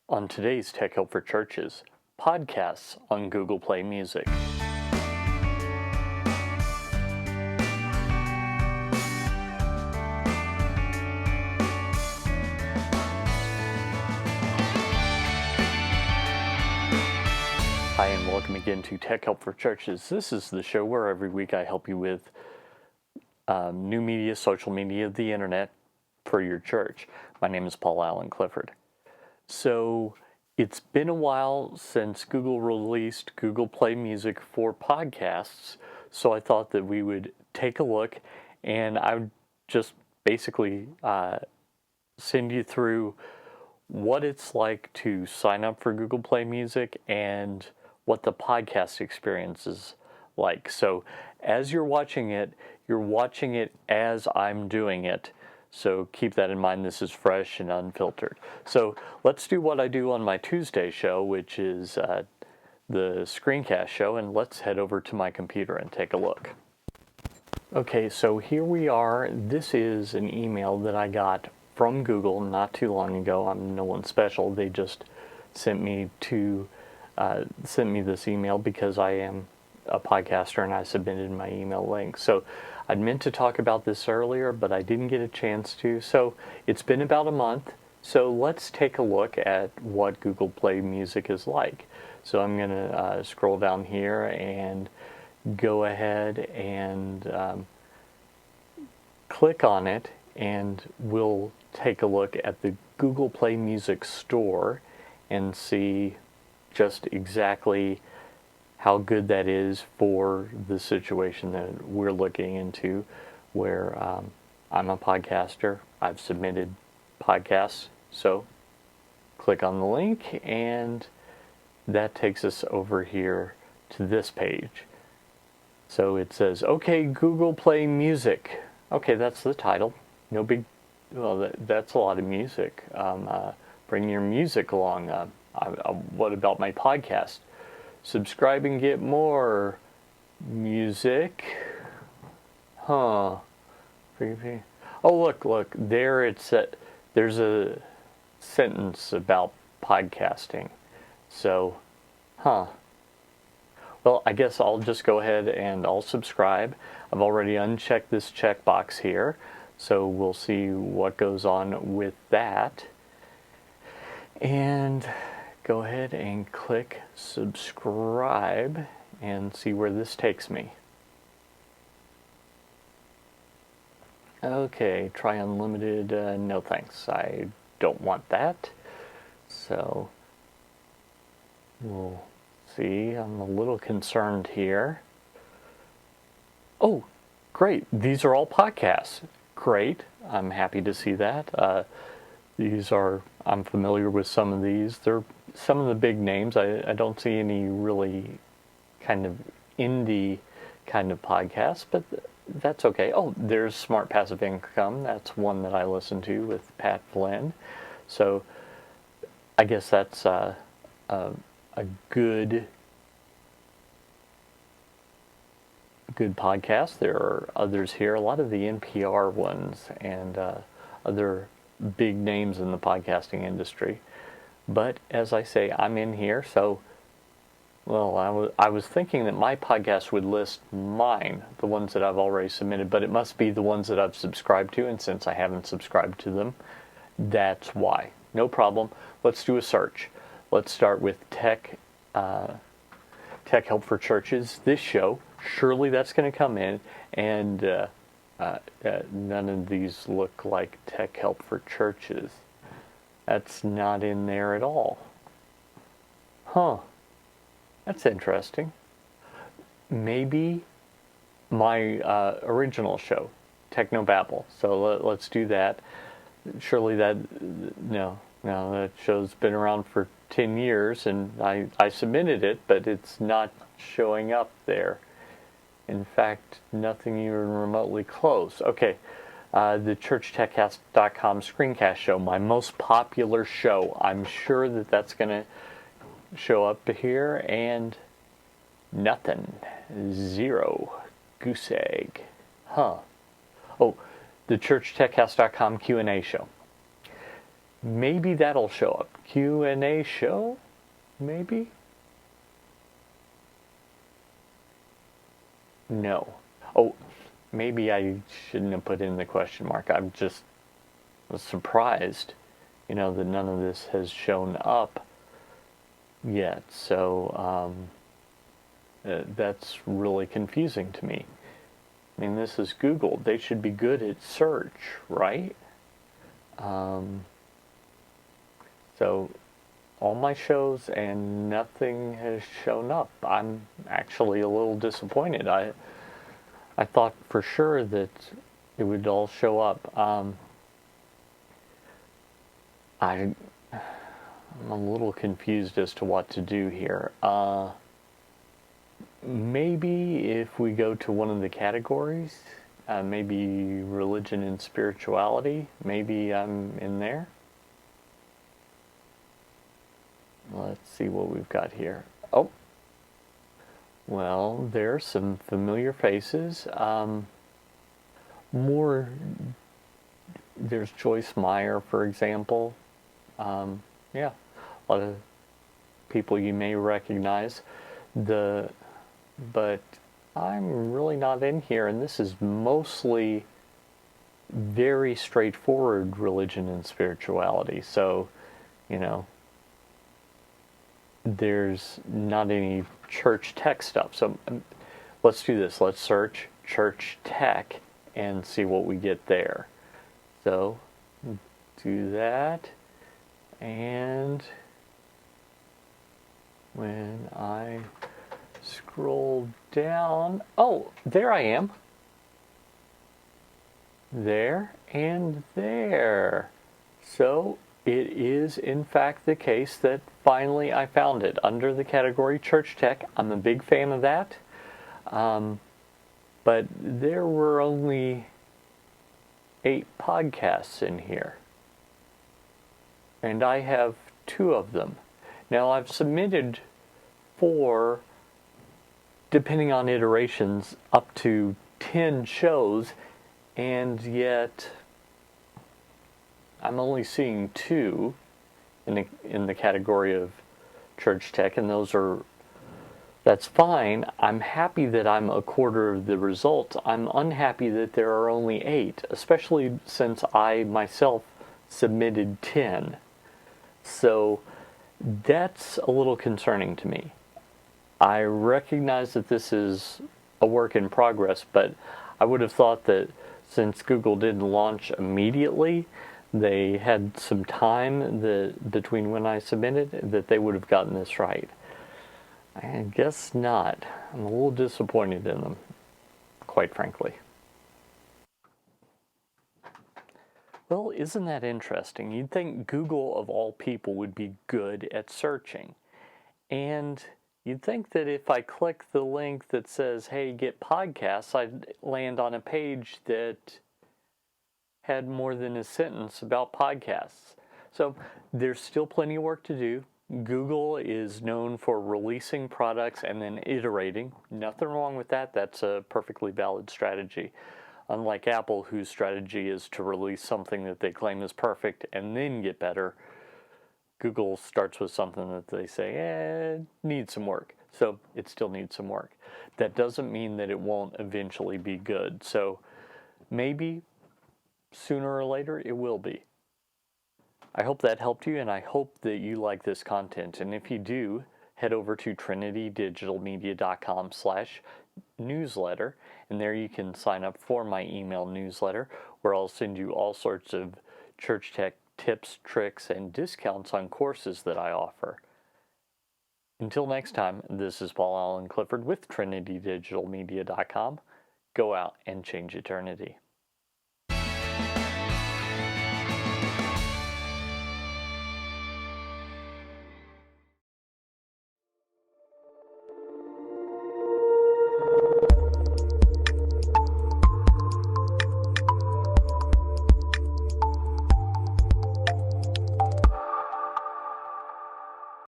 On today's Tech Help for Churches, podcasts on Google Play Music. Hi, and welcome again to Tech Help for Churches. This is the show where every week I help you with new media, social media, the internet for your church. My name is Paul Allen Clifford. So it's been a while since Google released Google Play Music for podcasts, so I thought that we would take a look, and I would just basically send you through what it's like to sign up for Google Play Music and what the podcast experience is like. So as you're watching it as I'm doing it. So keep that in mind. This is fresh and unfiltered. So let's do what I do on my Tuesday show, which is the screencast show, and let's head over to my computer and take a look. Okay, so here we are. This is an email that I got from Google not too long ago. I'm no one special. They just sent me this email because I am a podcaster and I submitted my email link. So I'd meant to talk about this earlier, but I didn't get a chance to. So it's been about a month. So let's take a look at what Google Play Music is like. So I'm going to scroll down here and go ahead and click on it, and we'll take a look at the Google Play Music store and see just exactly how good that is for the situation that we're looking into, where I'm a podcaster. I've submitted podcasts. So click on the link, and that takes us over here to this page. So it says, okay, Google Play Music. Okay, that's the title. No big, well, that's a lot of music. Bring your music along. What about my podcast? Subscribe and get more music. Huh. Oh, look. There there's a sentence about podcasting. So, well, I guess I'll just go ahead and I'll subscribe. I've already unchecked this checkbox here, so we'll see what goes on with that. And go ahead and click subscribe and see where this takes me. Okay, try unlimited. No thanks. I don't want that. So we'll see. I'm a little concerned here. Oh, great. These are all podcasts. Great. I'm happy to see that. I'm familiar with some of these. They're some of the big names. I don't see any really kind of indie kind of podcasts, but that's okay. Oh, there's Smart Passive Income. That's one that I listen to with Pat Flynn. So I guess that's a good podcast. There are others here, a lot of the NPR ones and other big names in the podcasting industry. But as I say, I'm in here, so well, I was thinking that my podcast would list mine, the ones that I've already submitted, but it must be the ones that I've subscribed to, and since I haven't subscribed to them, that's why. No problem. Let's do a search. Let's start with Tech Help for Churches, this show. Surely that's going to come in, and none of these look like Tech Help for Churches. That's not in there at all. Huh. That's interesting. Maybe my original show, Technobabble. So let's do that. Surely no, that show's been around for 10 years, and I submitted it, but it's not showing up there. In fact, nothing even remotely close. Okay, the churchtechcast.com screencast show, my most popular show. I'm sure that that's going to show up here, and nothing. Zero. Goose egg. Huh. Oh, the churchtechcast.com Q&A show. maybe that'll show up. Q&A show? Maybe? No. Oh, maybe I shouldn't have put in the question mark. I'm just surprised, that none of this has shown up yet. So that's really confusing to me. I mean, this is Google. They should be good at search, right? So all my shows and nothing has shown up. I'm actually a little disappointed. I thought for sure that it would all show up. I'm a little confused as to what to do here. Maybe if we go to one of the categories, maybe religion and spirituality, maybe I'm in there. Let's see what we've got here. Oh, well, there are some familiar faces. There's Joyce Meyer, for example. Yeah, a lot of people you may recognize. But I'm really not in here, and this is mostly very straightforward religion and spirituality. So, there's not any church tech stuff. So let's do this. Let's search church tech and see what we get there. So do that, and when I scroll down, oh, there I am. There and there. So it is in fact the case that finally I found it under the category Church Tech. I'm a big fan of that. But there were only 8 podcasts in here. And I have 2 of them. Now I've submitted 4, depending on iterations, up to 10 shows, and yet I'm only seeing 2 in the category of church tech, and that's fine. I'm happy that I'm a quarter of the results. I'm unhappy that there are only 8, especially since I myself submitted 10. So that's a little concerning to me. I recognize that this is a work in progress, but I would have thought that since Google didn't launch immediately, they had some time between when I submitted, that they would have gotten this right. I guess not. I'm a little disappointed in them, quite frankly. Well, isn't that interesting? You'd think Google, of all people, would be good at searching. And you'd think that if I click the link that says, hey, get podcasts, I'd land on a page that had more than a sentence about podcasts. So there's still plenty of work to do. Google is known for releasing products and then iterating. Nothing wrong with that. That's a perfectly valid strategy. Unlike Apple, whose strategy is to release something that they claim is perfect and then get better, Google starts with something that they say, needs some work. So it still needs some work. That doesn't mean that it won't eventually be good. So maybe sooner or later it will be. I hope that helped you, and I hope that you like this content. And if you do, head over to trinitydigitalmedia.com/newsletter, and there you can sign up for my email newsletter, where I'll send you all sorts of church tech tips, tricks, and discounts on courses that I offer. Until next time, this is Paul Allen Clifford with trinitydigitalmedia.com. Go out and change eternity.